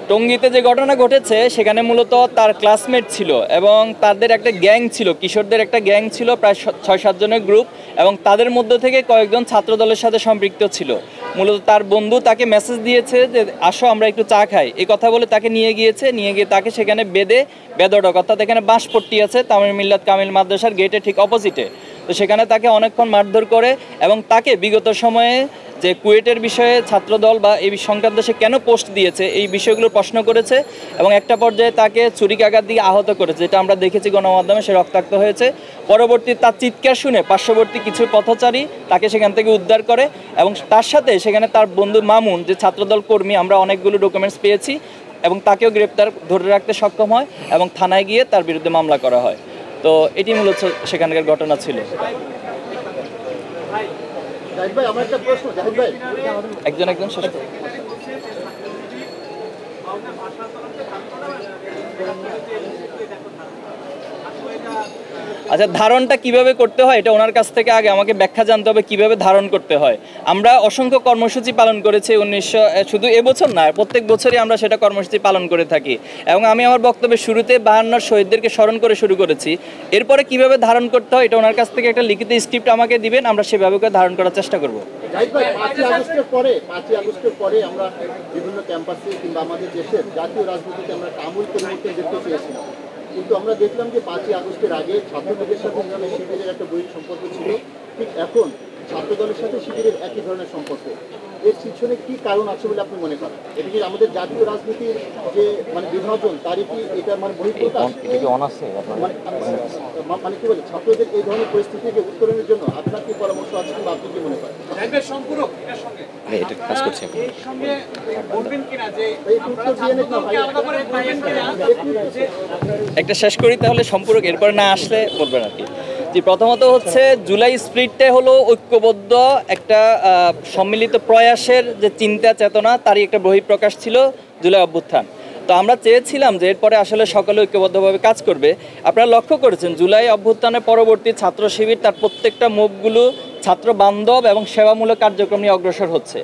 টঙ্গীতে যে ঘটনা ঘটেছে সেখানে মূলত তার ক্লাসমেট ছিল এবং তাদের একটা গ্যাং ছিল, কিশোরদের একটা গ্যাং ছিল, প্রায় 6-7 জনের গ্রুপ, এবং তাদের মধ্য থেকে কয়েকজন ছাত্র দলের সাথে সম্পৃক্ত ছিল। মূলত তার বন্ধু তাকে মেসেজ দিয়েছে যে আসো আমরা একটু চা খাই, এই কথা বলে তাকে নিয়ে গিয়ে তাকে সেখানে বেদড়ক, অর্থাৎ এখানে বাঁশপট্টি আছে তামিল মিল্লাত কামিল মাদ্রাসার গেটের ঠিক অপোজিটে। তো সেখানে তাকে অনেকক্ষণ মারধর করে এবং তাকে বিগত সময়ে যে কুয়েটের বিষয়ে ছাত্রদল বা এই সংক্রান্ত সে কেন পোস্ট দিয়েছে এই বিষয়গুলো প্রশ্ন করেছে এবং একটা পর্যায়ে তাকে ছুরিকাঘাত দিয়ে আহত করেছে, যেটা আমরা দেখেছি গণমাধ্যমে, সে রক্তাক্ত হয়েছে। পরবর্তী তার চিৎকার শুনে পার্শ্ববর্তী কিছু পথচারী তাকে সেখান থেকে উদ্ধার করে এবং তার সাথে সেখানে তার বন্ধু মামুন, যে ছাত্রদল কর্মী, আমরা অনেকগুলো ডকুমেন্টস পেয়েছি এবং তাকেও গ্রেপ্তার ধরে রাখতে সক্ষম হয় এবং থানায় গিয়ে তার বিরুদ্ধে মামলা করা হয়। তো এটি মূলত সেখানকার ঘটনা ছিল। একজন শেষ। আচ্ছা, ধারণটা কিভাবে করতে হয় এটা ওনার কাছ থেকে আগে আমাকে ব্যাখ্যা জানতে হবে কিভাবে ধারণ করতে হয়। আমরা অসংখ্য কর্মসূচি পালন করেছি শুধু এবছর না, প্রত্যেক বছরই আমরা সেটা কর্মসূচি পালন করে থাকি এবং আমি আমার বক্তব্যের শুরুতে 52 শহীদদেরকে স্মরণ করে শুরু করেছি। এরপরে কিভাবে ধারণ করতে হয় এটা ওনার কাছ থেকে একটা লিখিত স্ক্রিপ্ট আমাকে দিবেন, আমরা সেভাবে করে ধারণ করার চেষ্টা করব। 5 আগস্টের পরে আমরা বিভিন্ন ক্যাম্পাসে কিংবা আমাদের দেশের জাতীয় রাজনীতিতে আমরা আমূল পরিবর্তন দেখতে চেয়েছিলাম, কিন্তু আমরা দেখলাম যে 5 আগস্টের আগে ছাত্রলীগের সাথে যেভাবে শিবিরের একটা বৈরী সম্পর্ক ছিল, ঠিক এখন ছাত্রদলের সাথে শিবিরের একই ধরনের সম্পর্ক। এর পিছনে কি কারণ আছে বলে আপনি মনে করেন? এটা কি আমাদের জাতীয় রাজনীতির যে বিভাজন তারই কি এটা বহিঃপ্রকাশ? মানে কি বলে ছাত্রদের এই ধরনের পরিস্থিতি থেকে উত্তরণের জন্য আপনার কি পরামর্শ আছে কিংবা আপনি কি মনে করেন? একটা শেষ করি তাহলে, সম্পূরক এরপর না আসলে বলবেন আর কি। যে প্রথমত হচ্ছে জুলাই স্প্রিটটা হলো ঐক্যবদ্ধ একটা সম্মিলিত প্রয়াসের যে চিন্তা চেতনা, তারই একটা বহিঃপ্রকাশ ছিল জুলাই অভ্যুত্থান। তো আমরা চেয়েছিলাম যে এরপরে আসলে সকলে ঐক্যবদ্ধভাবে কাজ করবে। আপনারা লক্ষ্য করেছেন জুলাই অভ্যুত্থানের পরবর্তী ছাত্র শিবির তার প্রত্যেকটা মুভগুলো ছাত্র বান্ধব এবং সেবামূলক কার্যক্রম নিয়ে অগ্রসর হচ্ছে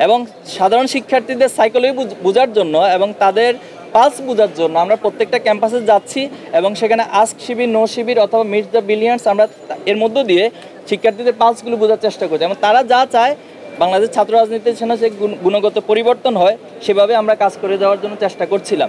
এবং সাধারণ শিক্ষার্থীদের সাইকোলজি বোঝার জন্য এবং তাদের পালস বোঝার জন্য আমরা প্রত্যেকটা ক্যাম্পাসে যাচ্ছি এবং সেখানে আস্ক শিবির, নো শিবির অথবা মিট দ্য বিলিয়ন্স, আমরা এর মধ্য দিয়ে শিক্ষার্থীদের পালসগুলো বোঝার চেষ্টা করছি এবং তারা যা চায় বাংলাদেশ ছাত্র রাজনীতির জন্য যে গুণগত পরিবর্তন হয় সেভাবে আমরা কাজ করে যাওয়ার জন্য চেষ্টা করছিলাম।